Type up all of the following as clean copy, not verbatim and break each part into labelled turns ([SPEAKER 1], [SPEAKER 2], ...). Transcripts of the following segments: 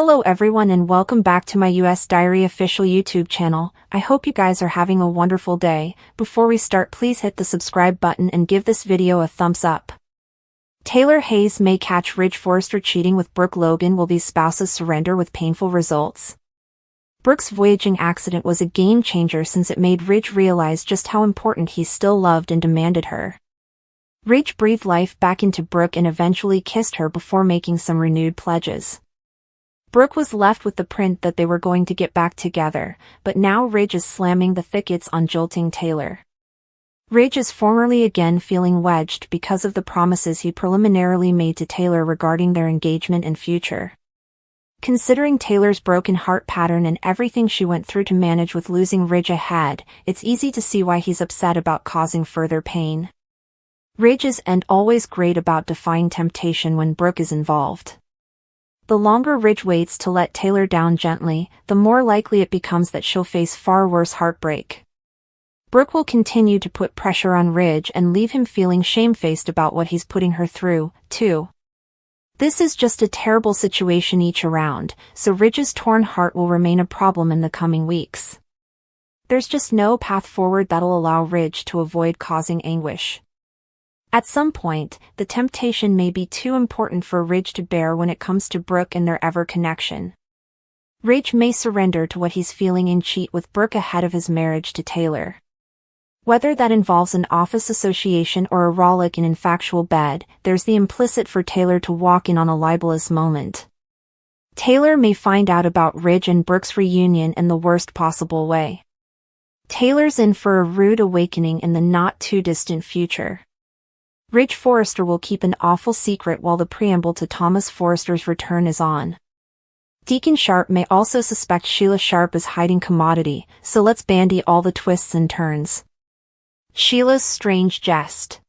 [SPEAKER 1] Hello everyone and welcome back to my US Diary official YouTube channel. I hope you guys are having a wonderful day. Before we start, please hit the subscribe button and give this video a thumbs up. Taylor Hayes may catch Ridge Forrester cheating with Brooke Logan. Will these spouses surrender with painful results? Brooke's voyaging accident was a game changer since it made Ridge realize just how important he still loved and demanded her. Ridge breathed life back into Brooke and eventually kissed her before making some renewed pledges. Brooke was left with the print that they were going to get back together, but now Ridge is slamming the thickets on jilting Taylor. Ridge is formerly again feeling wedged because of the promises he preliminarily made to Taylor regarding their engagement and future. Considering Taylor's broken heart pattern and everything she went through to manage with losing Ridge ahead, it's easy to see why he's upset about causing further pain. Ridge is always great about defying temptation when Brooke is involved. The longer Ridge waits to let Taylor down gently, the more likely it becomes that she'll face far worse heartbreak. Brooke will continue to put pressure on Ridge and leave him feeling shamefaced about what he's putting her through, too. This is just a terrible situation each around, so Ridge's torn heart will remain a problem in the coming weeks. There's just no path forward that'll allow Ridge to avoid causing anguish. At some point, the temptation may be too important for Ridge to bear when it comes to Brooke and their ever connection. Ridge may surrender to what he's feeling and cheat with Brooke ahead of his marriage to Taylor. Whether that involves an office association or a rollick in an factual bed, there's the implicit for Taylor to walk in on a libelous moment. Taylor may find out about Ridge and Brooke's reunion in the worst possible way. Taylor's in for a rude awakening in the not-too-distant future. Ridge Forrester will keep an awful secret while the preamble to Thomas Forrester's return is on. Deacon Sharp may also suspect Sheila Sharp is hiding commodity, so let's bandy all the twists and turns. Sheila's strange jest.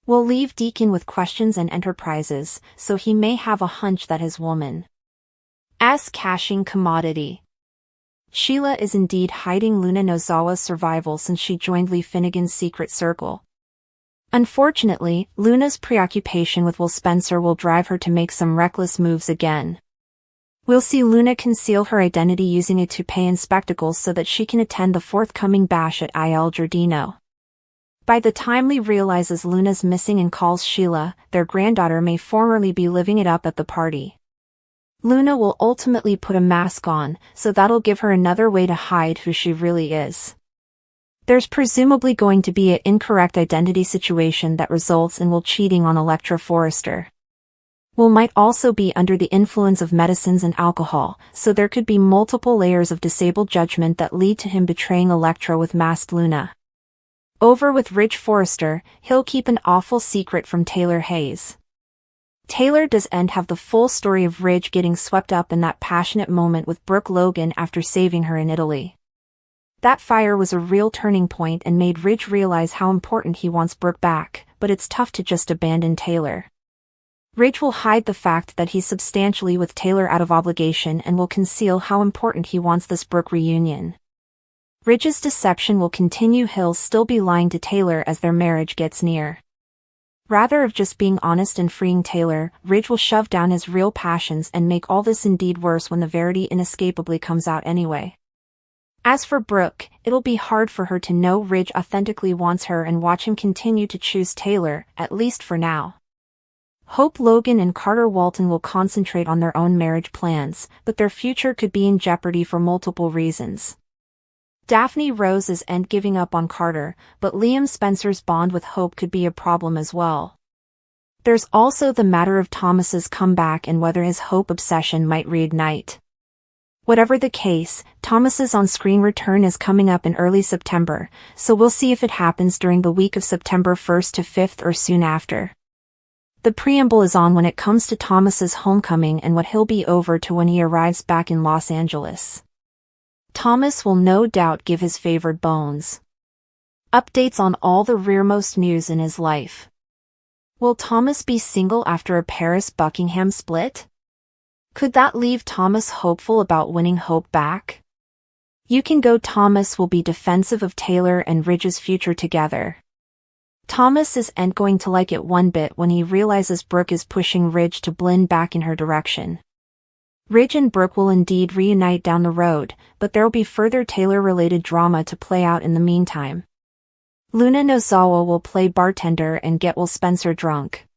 [SPEAKER 1] We'll leave Deacon with questions and enterprises, so he may have a hunch that his woman's caching commodity. Sheila is indeed hiding Luna Nozawa's survival since she joined Lee Finnegan's secret circle. Unfortunately, Luna's preoccupation with Will Spencer will drive her to make some reckless moves again. We'll see Luna conceal her identity using a toupee and spectacles so that she can attend the forthcoming bash at Il Giardino. By the time Lee realizes Luna's missing and calls Sheila, their granddaughter may formerly be living it up at the party. Luna will ultimately put a mask on, so that'll give her another way to hide who she really is. There's presumably going to be an incorrect identity situation that results in Will cheating on Electra Forrester. Will might also be under the influence of medicines and alcohol, so there could be multiple layers of disabled judgment that lead to him betraying Electra with masked Luna. Over with Ridge Forrester, he'll keep an awful secret from Taylor Hayes. Taylor does have the full story of Ridge getting swept up in that passionate moment with Brooke Logan after saving her in Italy. That fire was a real turning point and made Ridge realize how important he wants Brooke back, but it's tough to just abandon Taylor. Ridge will hide the fact that he's substantially with Taylor out of obligation and will conceal how important he wants this Brooke reunion. Ridge's deception will continue. He'll still be lying to Taylor as their marriage gets near. Rather of just being honest and freeing Taylor, Ridge will shove down his real passions and make all this indeed worse when the verity inescapably comes out anyway. As for Brooke, it'll be hard for her to know Ridge authentically wants her and watch him continue to choose Taylor, at least for now. Hope Logan and Carter Walton will concentrate on their own marriage plans, but their future could be in jeopardy for multiple reasons. Daphne Rose is giving up on Carter, but Liam Spencer's bond with Hope could be a problem as well. There's also the matter of Thomas's comeback and whether his Hope obsession might reignite. Whatever the case, Thomas's on-screen return is coming up in early September, so we'll see if it happens during the week of September 1st to 5th or soon after. The preamble is on when it comes to Thomas's homecoming and what he'll be over to when he arrives back in Los Angeles. Thomas will no doubt give his favored bones. Updates on all the rearmost news in his life. Will Thomas be single after a Paris-Buckingham split? Could that leave Thomas hopeful about winning Hope back? You can go. Thomas will be defensive of Taylor and Ridge's future together. Thomas isn't going to like it one bit when he realizes Brooke is pushing Ridge to blend back in her direction. Ridge and Brooke will indeed reunite down the road, but there'll be further Taylor-related drama to play out in the meantime. Luna Nozawa will play bartender and get Will Spencer drunk.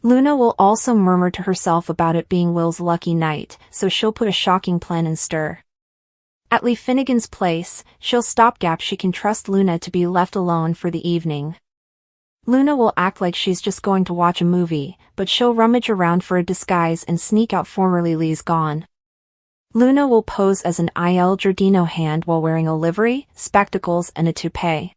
[SPEAKER 1] Luna will also murmur to herself about it being Will's lucky night, so she'll put a shocking plan in stir. At Lee Finnegan's place, she'll stopgap she can trust Luna to be left alone for the evening. Luna will act like she's just going to watch a movie, but she'll rummage around for a disguise and sneak out formerly Lee's gone. Luna will pose as an Il Giardino hand while wearing a livery, spectacles and a toupee.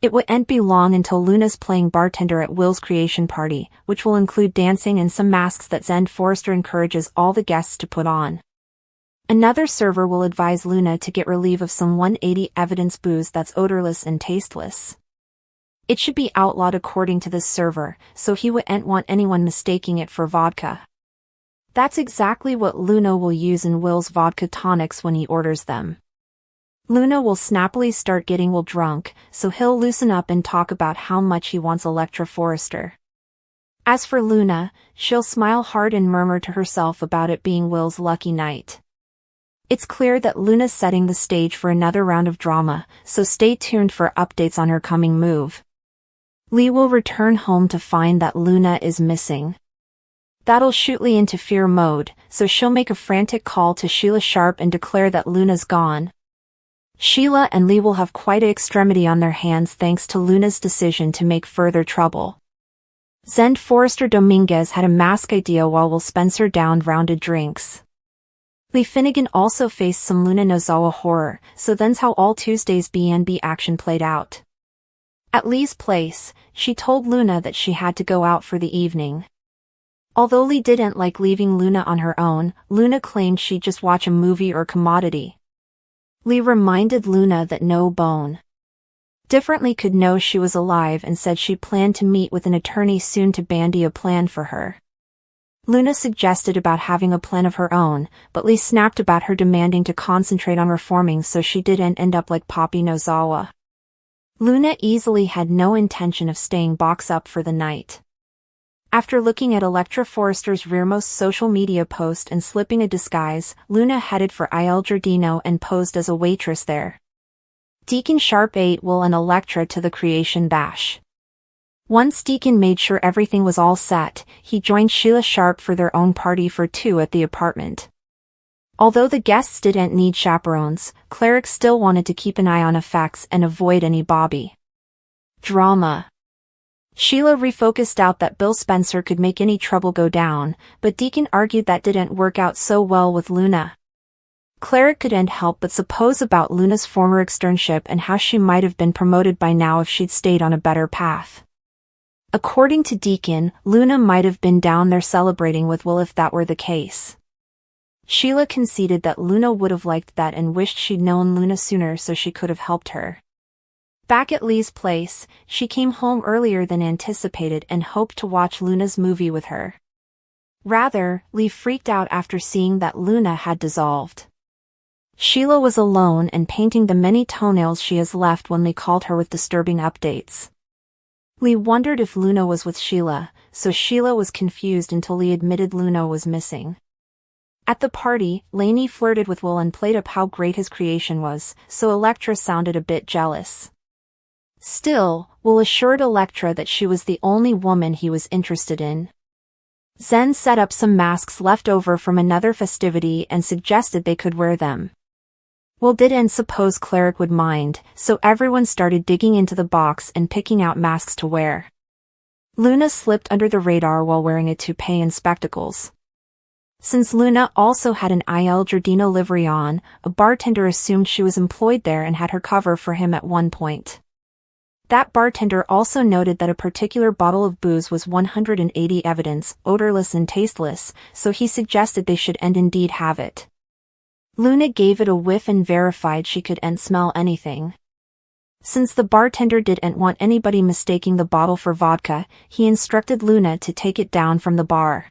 [SPEAKER 1] It won't be long until Luna's playing bartender at Will's creation party, which will include dancing and some masks that Zend Forrester encourages all the guests to put on. Another server will advise Luna to get relief of some 180 evidence booze that's odorless and tasteless. It should be outlawed according to this server, so he wouldn't want anyone mistaking it for vodka. That's exactly what Luna will use in Will's vodka tonics when he orders them. Luna will snappily start getting Will drunk, so he'll loosen up and talk about how much he wants Electra Forrester. As for Luna, she'll smile hard and murmur to herself about it being Will's lucky night. It's clear that Luna's setting the stage for another round of drama, so stay tuned for updates on her coming move. Lee will return home to find that Luna is missing. That'll shoot Lee into fear mode, so she'll make a frantic call to Sheila Sharp and declare that Luna's gone. Sheila and Lee will have quite an extremity on their hands thanks to Luna's decision to make further trouble. Zend Forrester Dominguez had a mask idea while Will Spencer downed rounded drinks. Lee Finnegan also faced some Luna Nozawa horror, so then's how all Tuesday's B&B action played out. At Lee's place, she told Luna that she had to go out for the evening. Although Lee didn't like leaving Luna on her own, Luna claimed she'd just watch a movie or commodity. Lee reminded Luna that no bone differently could know she was alive and said she planned to meet with an attorney soon to bandy a plan for her. Luna suggested about having a plan of her own, but Lee snapped about her demanding to concentrate on reforming so she didn't end up like Poppy Nozawa. Luna easily had no intention of staying box up for the night. After looking at Electra Forrester's rearmost social media post and slipping a disguise, Luna headed for Il Giardino and posed as a waitress there. Deacon Sharp ate Will and Electra to the creation bash. Once Deacon made sure everything was all set, he joined Sheila Sharp for their own party for two at the apartment. Although the guests didn't need chaperones, Cleric still wanted to keep an eye on effects and avoid any Bobby drama. Sheila refocused out that Bill Spencer could make any trouble go down, but Deacon argued that didn't work out so well with Luna. Cleric couldn't help but suppose about Luna's former externship and how she might have been promoted by now if she'd stayed on a better path. According to Deacon, Luna might have been down there celebrating with Will if that were the case. Sheila conceded that Luna would have liked that and wished she'd known Luna sooner so she could have helped her. Back at Lee's place, she came home earlier than anticipated and hoped to watch Luna's movie with her. Rather, Lee freaked out after seeing that Luna had dissolved. Sheila was alone and painting the many toenails she has left when Lee called her with disturbing updates. Lee wondered if Luna was with Sheila, so Sheila was confused until Lee admitted Luna was missing. At the party, Lainey flirted with Will and played up how great his creation was, so Electra sounded a bit jealous. Still, Will assured Electra that she was the only woman he was interested in. Zen set up some masks left over from another festivity and suggested they could wear them. Will didn't suppose Cleric would mind, so everyone started digging into the box and picking out masks to wear. Luna slipped under the radar while wearing a toupee and spectacles. Since Luna also had an Il Giardino livery on, a bartender assumed she was employed there and had her cover for him at one point. That bartender also noted that a particular bottle of booze was 180 evidence, odorless and tasteless, so he suggested they should and indeed have it. Luna gave it a whiff and verified she couldn't smell anything. Since the bartender didn't want anybody mistaking the bottle for vodka, he instructed Luna to take it down from the bar.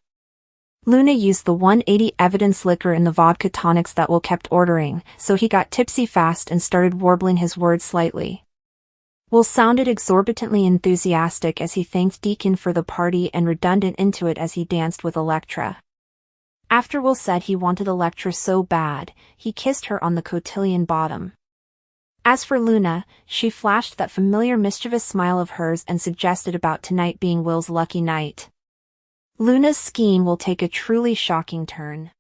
[SPEAKER 1] Luna used the 180 evidence liquor in the vodka tonics that Will kept ordering, so he got tipsy fast and started warbling his words slightly. Will sounded exorbitantly enthusiastic as he thanked Deacon for the party and redundant into it as he danced with Electra. After Will said he wanted a lecture so bad, he kissed her on the cotillion bottom. As for Luna, she flashed that familiar mischievous smile of hers and suggested about tonight being Will's lucky night. Luna's scheme will take a truly shocking turn.